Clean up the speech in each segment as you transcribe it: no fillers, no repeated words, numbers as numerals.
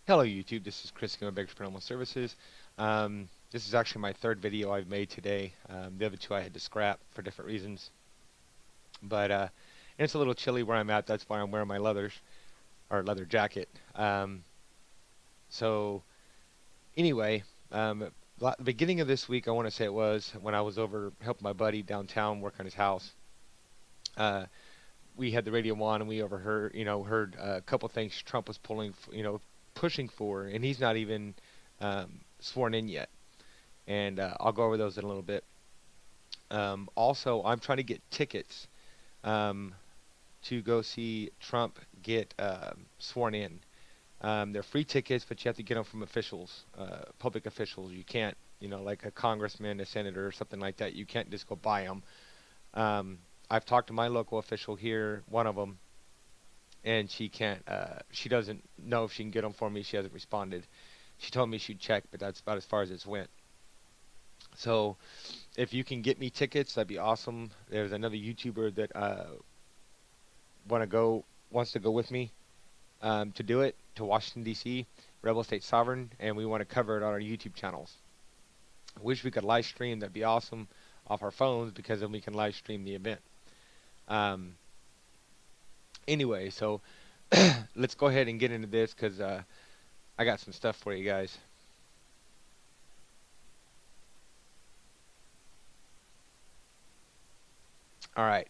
Hello YouTube, this is Chris from Baker's Paranormal Services. This is actually my third video I've made today. The other two I had to scrap for different reasons. But it's a little chilly where I'm at, that's why I'm wearing my leather jacket. So anyway, the beginning of this week, I want to say it was, when I was over helping my buddy downtown work on his house. We had the radio on and we overheard, heard a couple things Trump was pushing for, and he's not even sworn in yet. And I'll go over those in a little bit. Also, I'm trying to get tickets to go see Trump get sworn in. They're free tickets, but you have to get them from officials, public officials. You can't, like a congressman, a senator, or something like that. You can't just go buy them. I've talked to my local official here, one of them, and she can't, she doesn't know if she can get them for me. She hasn't responded. She told me she'd check, but that's about as far as it's went. So if you can get me tickets, that'd be awesome. There's another YouTuber that wants to go with me to do it, to Washington, D.C., Rebel State Sovereign, and we want to cover it on our YouTube channels. I wish we could live stream. That'd be awesome off our phones, because then we can live stream the event. Anyway, so let's go ahead and get into this, because I got some stuff for you guys. All right,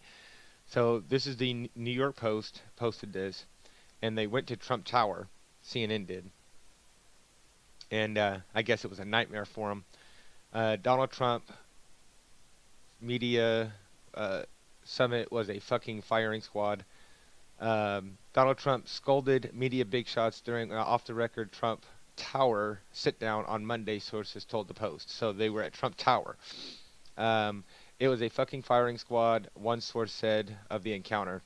so this is the New York Post posted this, and they went to Trump Tower, CNN did, and I guess it was a nightmare for them. Donald Trump media summit was a fucking firing squad. Donald Trump scolded media big shots during off-the-record Trump Tower sit-down on Monday, sources told the Post. So they were at Trump Tower. It was a fucking firing squad, one source said of the encounter.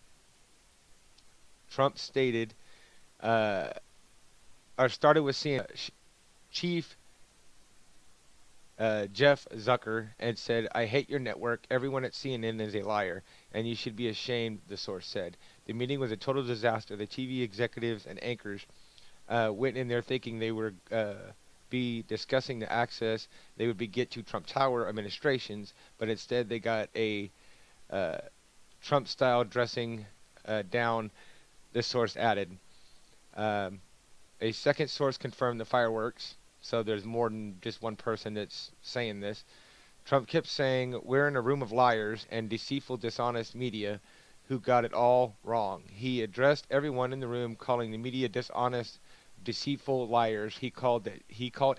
Trump stated, started with CNN Chief Jeff Zucker, and said, "I hate your network. Everyone at CNN is a liar, and you should be ashamed," the source said. The meeting was a total disaster. The TV executives and anchors went in there thinking they were be discussing the access they would be get to Trump Tower administrations, but instead they got a Trump-style dressing down, this source added. A second source confirmed the fireworks. So there's more than just one person that's saying this. Trump kept saying, "We're in a room of liars and deceitful, dishonest media who got it all wrong." He addressed everyone in the room, calling the media dishonest, deceitful liars. He called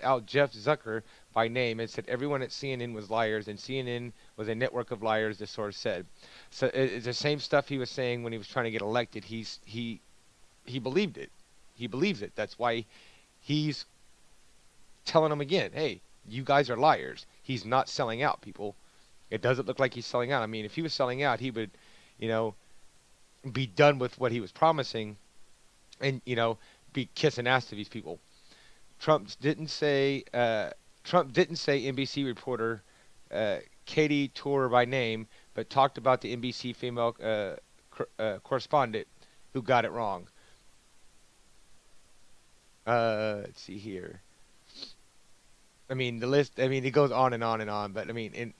out Jeff Zucker by name and said everyone at CNN was liars, and CNN was a network of liars, the source said. So it's the same stuff he was saying when he was trying to get elected. He believed it. He believes it. That's why he's telling them again, hey, you guys are liars. He's not selling out, people. It doesn't look like he's selling out. I mean, if he was selling out, he would, be done with what he was promising and, be kissing ass to these people. Trump didn't say NBC reporter Katie Tour by name, but talked about the NBC female correspondent who got it wrong. Let's see here. I mean, the list, it goes on and on and on, but during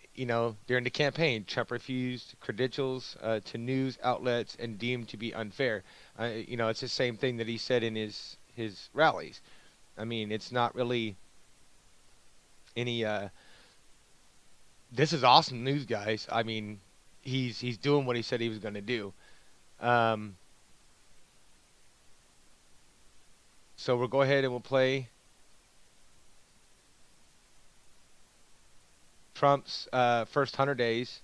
the campaign, Trump refused credentials to news outlets and deemed to be unfair. It's the same thing that he said in his rallies. It's not really any, this is awesome news, guys. He's doing what he said he was going to do. So we'll go ahead and we'll play Trump's first 100 days,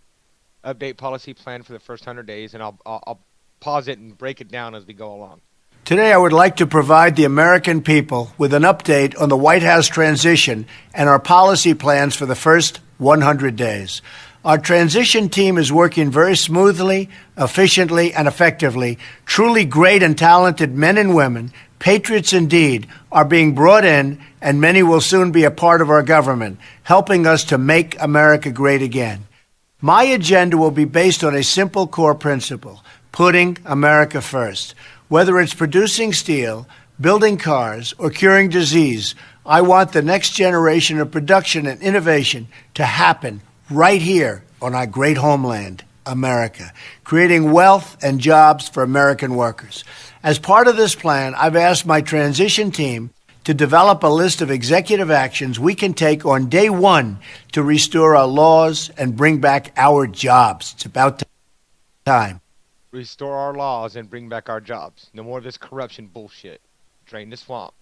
update policy plan for the first 100 days, and I'll pause it and break it down as we go along. Today, I would like to provide the American people with an update on the White House transition and our policy plans for the first 100 days. Our transition team is working very smoothly, efficiently, and effectively. Truly great and talented men and women, patriots indeed, are being brought in, and many will soon be a part of our government, helping us to make America great again. My agenda will be based on a simple core principle: putting America first. Whether it's producing steel, building cars, or curing disease. I want the next generation of production and innovation to happen right here on our great homeland, America, creating wealth and jobs for American workers. As part of this plan, I've asked my transition team to develop a list of executive actions we can take on day one to restore our laws and bring back our jobs. It's about time. Restore our laws and bring back our jobs. No more of this corruption bullshit. Drain the swamp.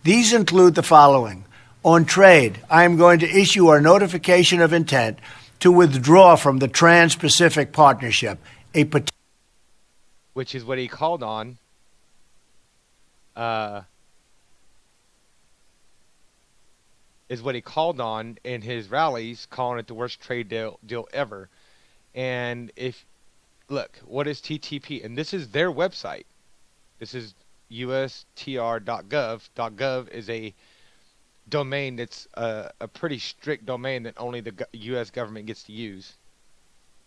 These include the following. On trade, I am going to issue our notification of intent to withdraw from the Trans-Pacific Partnership, which is what he called on in his rallies, calling it the worst trade deal ever. And look, what is TTP? And this is their website. This is ustr.gov. .gov is a domain that's a pretty strict domain that only the U.S. government gets to use.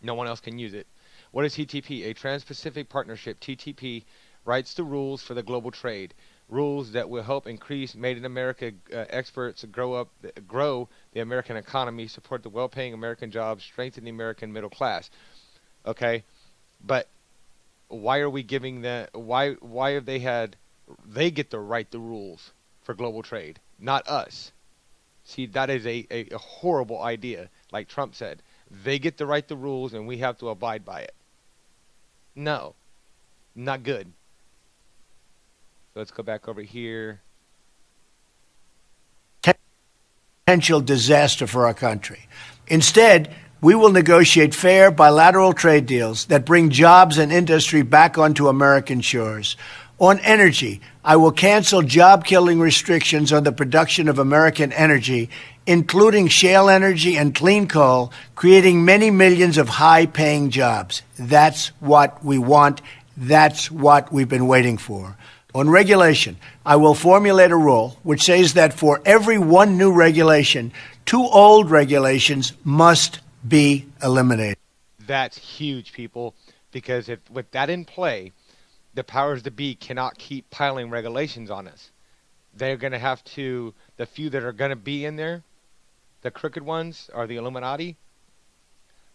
No one else can use it. What is TTP? A Trans-Pacific Partnership. TTP writes the rules for the global trade. Rules that will help increase Made in America exports, grow the American economy, support the well-paying American jobs, strengthen the American middle class. Okay, but why are we giving that? Why have they get to write the rules for global trade, not us? See, that is a horrible idea. Like Trump said, they get to write the rules and we have to abide by it. No, not good. So let's go back over here. Potential disaster for our country. Instead, we will negotiate fair bilateral trade deals that bring jobs and industry back onto American shores. On energy, I will cancel job-killing restrictions on the production of American energy, including shale energy and clean coal, creating many millions of high-paying jobs. That's what we want. That's what we've been waiting for. On regulation, I will formulate a rule which says that for every one new regulation, 2 old regulations must be eliminated. That's huge, people, because with that in play, the powers that be cannot keep piling regulations on us. They're going to have to, the few that are going to be in there, the crooked ones or the Illuminati,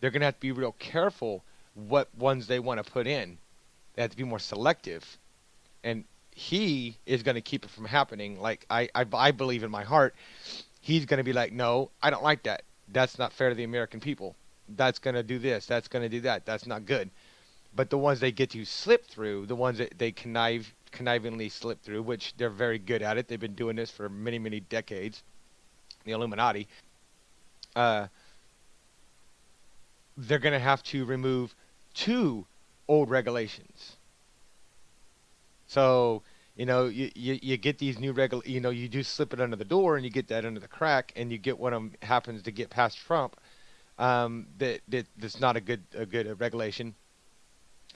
they're going to have to be real careful what ones they want to put in. They have to be more selective. And he is going to keep it from happening. Like, I believe in my heart, he's going to be like, no, I don't like that. That's not fair to the American people. That's going to do this. That's going to do that. That's not good. But the ones they get to slip through, the ones that they connivingly slip through, which they're very good at it. They've been doing this for many, many decades. The Illuminati. They're going to have to remove 2 old regulations. So, you get these new you do slip it under the door and you get that under the crack and you get one of them happens to get past Trump. That's not a good regulation.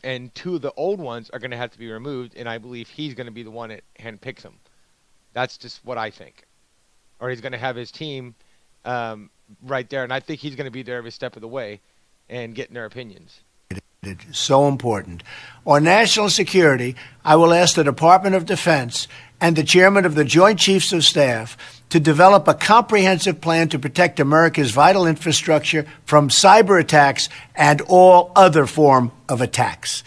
And 2 of the old ones are going to have to be removed, and I believe he's going to be the one that handpicks them. That's just what I think. Or he's going to have his team right there, and I think he's going to be there every step of the way and getting their opinions. So important. On national security, I will ask the Department of Defense and the chairman of the Joint Chiefs of Staff to develop a comprehensive plan to protect America's vital infrastructure from cyber attacks and all other form of attacks.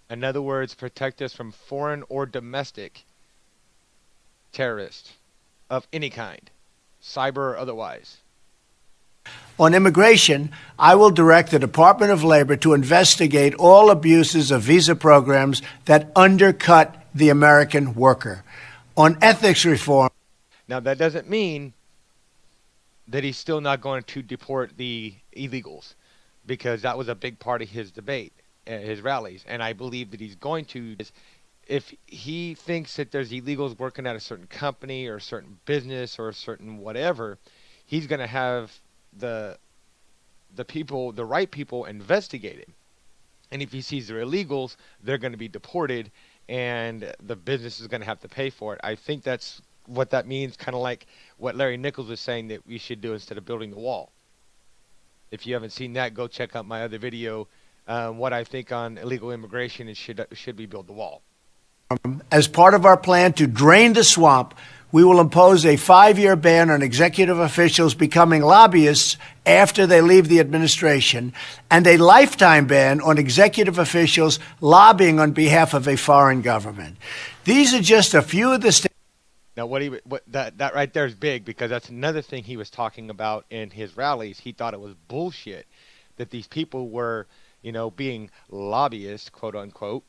In other words, protect us from foreign or domestic terrorists of any kind, cyber or otherwise. On immigration, I will direct the Department of Labor to investigate all abuses of visa programs that undercut the American worker. On ethics reform. Now, that doesn't mean that he's still not going to deport the illegals, because that was a big part of his debate, his rallies. And I believe that he's going to. If he thinks that there's illegals working at a certain company or a certain business or a certain whatever, he's going to have the right people investigate him. And if he sees they're illegals, they're going to be deported, and the business is going to have to pay for it. I think that's what that means, kind of like what Larry Nichols was saying that we should do instead of building the wall. If you haven't seen that, go check out my other video, what I think on illegal immigration and should we build the wall. As part of our plan to drain the swamp, we will impose a 5-year ban on executive officials becoming lobbyists after they leave the administration, and a lifetime ban on executive officials lobbying on behalf of a foreign government. These are just a few of the Now, that right there is big, because that's another thing he was talking about in his rallies. He thought it was bullshit that these people were, being lobbyists, quote unquote,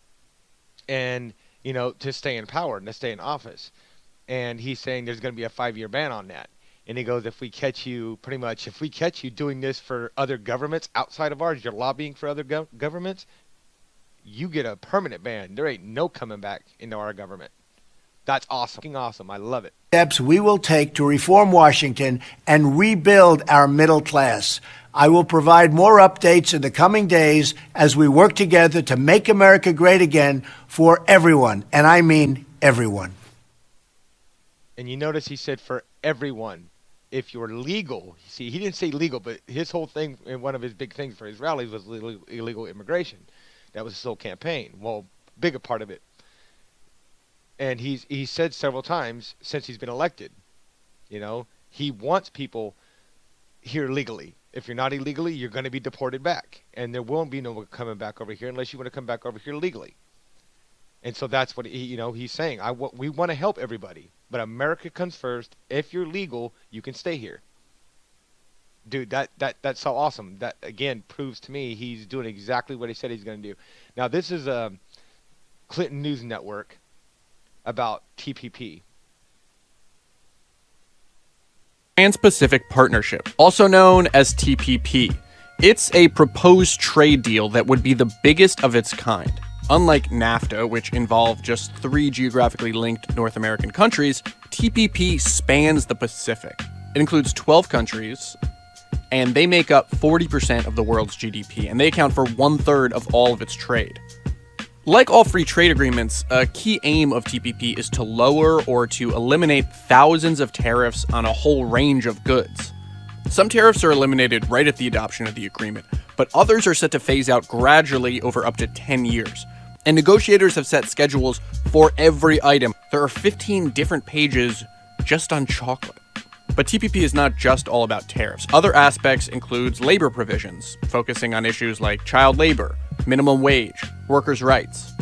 and to stay in power and to stay in office. And he's saying there's going to be a 5-year ban on that. And he goes, if we catch you doing this for other governments outside of ours, you're lobbying for other governments, you get a permanent ban. There ain't no coming back into our government. That's awesome. Fucking awesome. I love it. Steps we will take to reform Washington and rebuild our middle class. I will provide more updates in the coming days as we work together to make America great again for everyone. And I mean everyone. And you notice he said for everyone. If you're legal, see, he didn't say legal, but his whole thing, and one of his big things for his rallies was illegal immigration. That was his whole campaign. Well, bigger part of it. And he said several times since he's been elected, he wants people here legally. If you're not illegally, you're going to be deported back. And there won't be no one coming back over here unless you want to come back over here legally. And so that's what he's saying. We want to help everybody, but America comes first. If you're legal, you can stay here. Dude, that's so awesome. That again proves to me he's doing exactly what he said he's going to do. Now this is a Clinton News Network about TPP. Trans-Pacific Partnership, also known as TPP. It's a proposed trade deal that would be the biggest of its kind. Unlike NAFTA, which involved just 3 geographically linked North American countries, TPP spans the Pacific. It includes 12 countries, and they make up 40% of the world's GDP, and they account for 1/3 of all of its trade. Like all free trade agreements, a key aim of TPP is to lower or to eliminate thousands of tariffs on a whole range of goods. Some tariffs are eliminated right at the adoption of the agreement, but others are set to phase out gradually over up to 10 years. And negotiators have set schedules for every item. There are 15 different pages just on chocolate. But TPP is not just all about tariffs. Other aspects includes labor provisions, focusing on issues like child labor, minimum wage, workers' rights.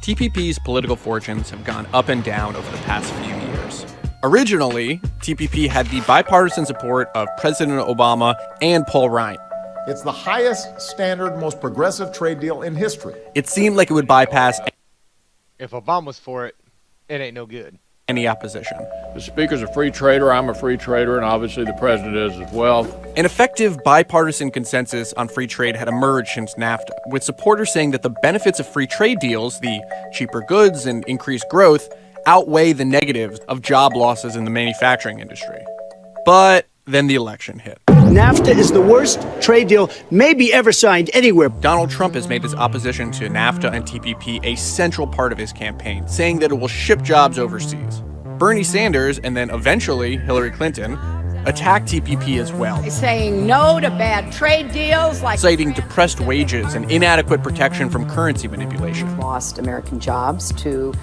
TPP's political fortunes have gone up and down over the past few years. Originally, TPP had the bipartisan support of President Obama and Paul Ryan. It's the highest standard, most progressive trade deal in history. It seemed like it would bypass If Obama's for it, it ain't no good. any opposition. The Speaker's a free trader, I'm a free trader, and obviously the President is as well. An effective bipartisan consensus on free trade had emerged since NAFTA, with supporters saying that the benefits of free trade deals, the cheaper goods and increased growth, outweigh the negatives of job losses in the manufacturing industry. But then the election hit. NAFTA is the worst trade deal maybe ever signed anywhere. Donald Trump has made his opposition to NAFTA and TPP a central part of his campaign, saying that it will ship jobs overseas. Bernie Sanders, and then eventually Hillary Clinton, attacked TPP as well, saying no to bad trade deals, like citing depressed wages and inadequate protection from currency manipulation. Lost American jobs to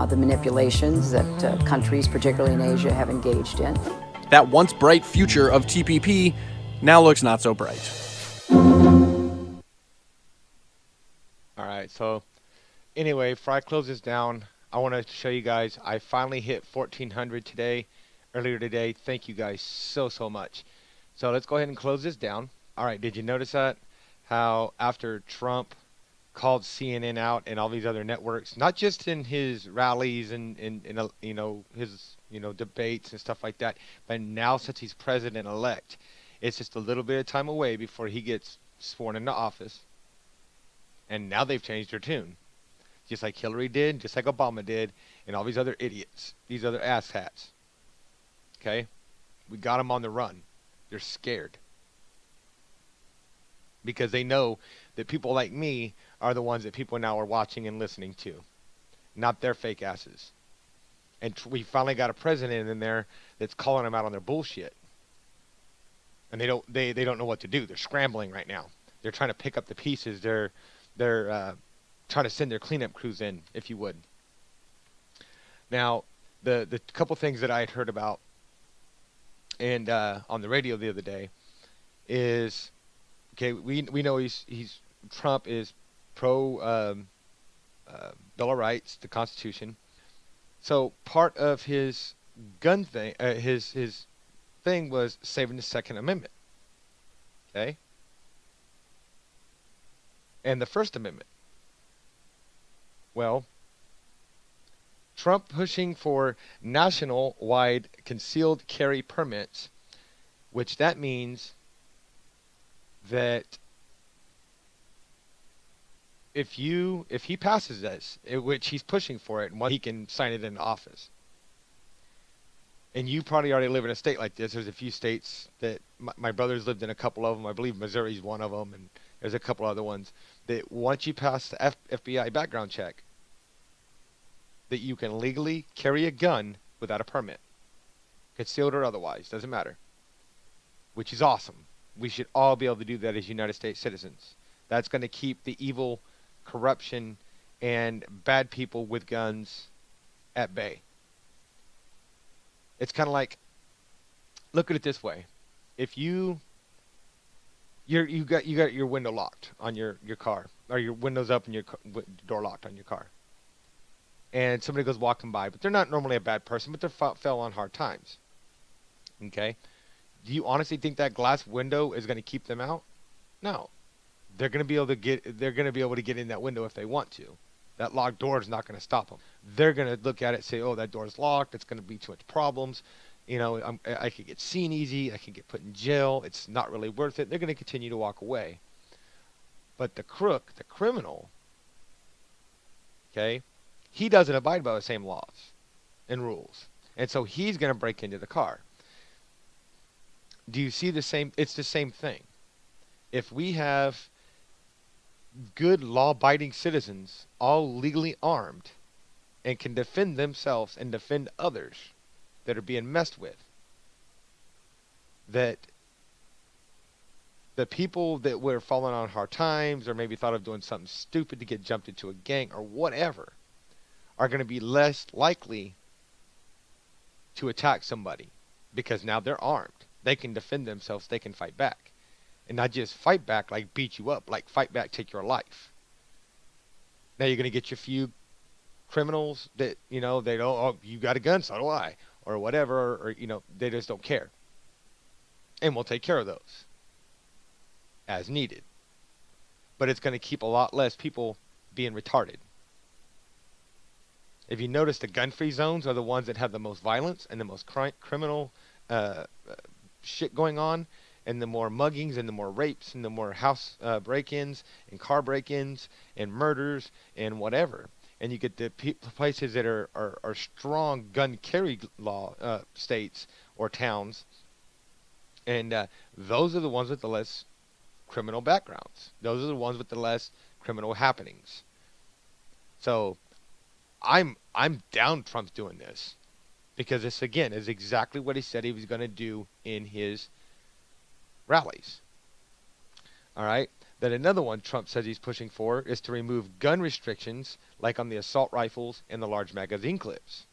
the manipulations that countries, particularly in Asia, have engaged in. That once bright future of TPP now looks not so bright. All right, so anyway, before I close this down, I want to show you guys I finally hit 1,400 earlier today. Thank you guys so much. So let's go ahead and close this down. All right, did you notice that? How after Trump called CNN out and all these other networks, not just in his rallies and his debates and stuff like that, but now since he's president-elect, it's just a little bit of time away before he gets sworn into office. And now they've changed their tune. Just like Hillary did, just like Obama did, and all these other idiots, these other asshats. Okay? We got them on the run. They're scared. Because they know that people like me are the ones that people now are watching and listening to. Not their fake asses. And we finally got a president in there that's calling them out on their bullshit. And they don't know what to do. They're scrambling right now. They're trying to pick up the pieces. They're trying to send their cleanup crews in, if you would. Now, the couple things that I had heard about and on the radio the other day is, okay, we know he's Trump is pro Bill of Rights, the Constitution. So part of his gun thing, his thing was saving the Second Amendment. Okay, and the First Amendment. Well, Trump pushing for national-wide concealed carry permits, which that means that if he passes this, which he's pushing for it, and he can sign it into office. And you probably already live in a state like this. There's a few states that my brother's lived in a couple of them. I believe Missouri's one of them, and there's a couple other ones that once you pass the FBI background check, that you can legally carry a gun without a permit, concealed or otherwise, doesn't matter. Which is awesome. We should all be able to do that as United States citizens. That's going to keep the evil, corruption, and bad people with guns at bay. It's kind of like, look at it this way: if you got your window locked on your car, or your windows up and your door locked on your car, and somebody goes walking by, but they're not normally a bad person, but they fell on hard times. Okay, do you honestly think that glass window is going to keep them out? No, they're going to be able to get. They're going to be able to get in that window if they want to. That locked door is not going to stop them. They're going to look at it and say, "Oh, that door's locked. It's going to be too much problems. You know, I could get seen easy. I could get put in jail. It's not really worth it." They're going to continue to walk away. But the crook, the criminal, okay, he doesn't abide by the same laws and rules, and so he's going to break into the car. Do you see the same? It's the same thing. If we have good law-abiding citizens, all legally armed, and can defend themselves and defend others that are being messed with, that the people that were falling on hard times or maybe thought of doing something stupid to get jumped into a gang or whatever are going to be less likely to attack somebody because now they're armed. They can defend themselves. They can fight back. And not just fight back like beat you up, like fight back, take your life. Now you're going to get your few criminals that, you know, they don't, oh, you got a gun, so do I, or whatever, or you know, they just don't care. And we'll take care of those as needed. But it's going to keep a lot less people being retarded. If you notice, the gun-free zones are the ones that have the most violence and the most criminal shit going on, and the more muggings and the more rapes and the more house break-ins and car break-ins and murders and whatever. And you get the places that are strong gun carry law states or towns, and those are the ones with the less criminal backgrounds. Those are the ones with the less criminal happenings. So I'm down Trump's doing this, because this again is exactly what he said he was going to do in his rallies. All right. Then another one Trump says he's pushing for is to remove gun restrictions like on the assault rifles and the large magazine clips.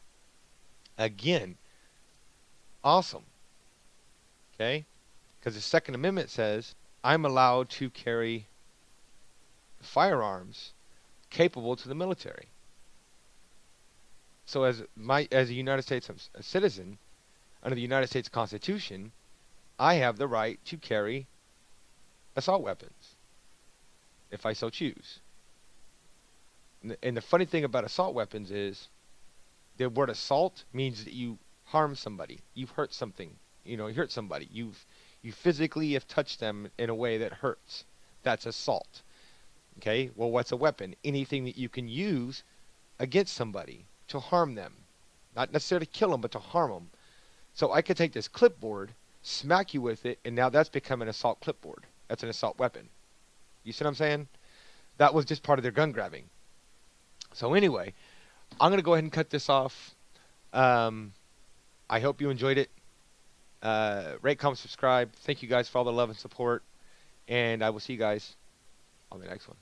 Again, awesome. Okay? Because the Second Amendment says I'm allowed to carry firearms capable to the military. So as a United States citizen, under the United States Constitution, I have the right to carry assault weapons, if I so choose. And the funny thing about assault weapons is, the word assault means that you harm somebody, you've hurt something, you hurt somebody, you physically have touched them in a way that hurts. That's assault. Okay, well, what's a weapon? Anything that you can use against somebody to harm them, not necessarily kill them, but to harm them. So I could take this clipboard, smack you with it, and now that's become an assault clipboard. That's an assault weapon. You see what I'm saying? That was just part of their gun grabbing. So anyway, I'm going to go ahead and cut this off. I hope you enjoyed it. Rate, comment, subscribe. Thank you guys for all the love and support. And I will see you guys on the next one.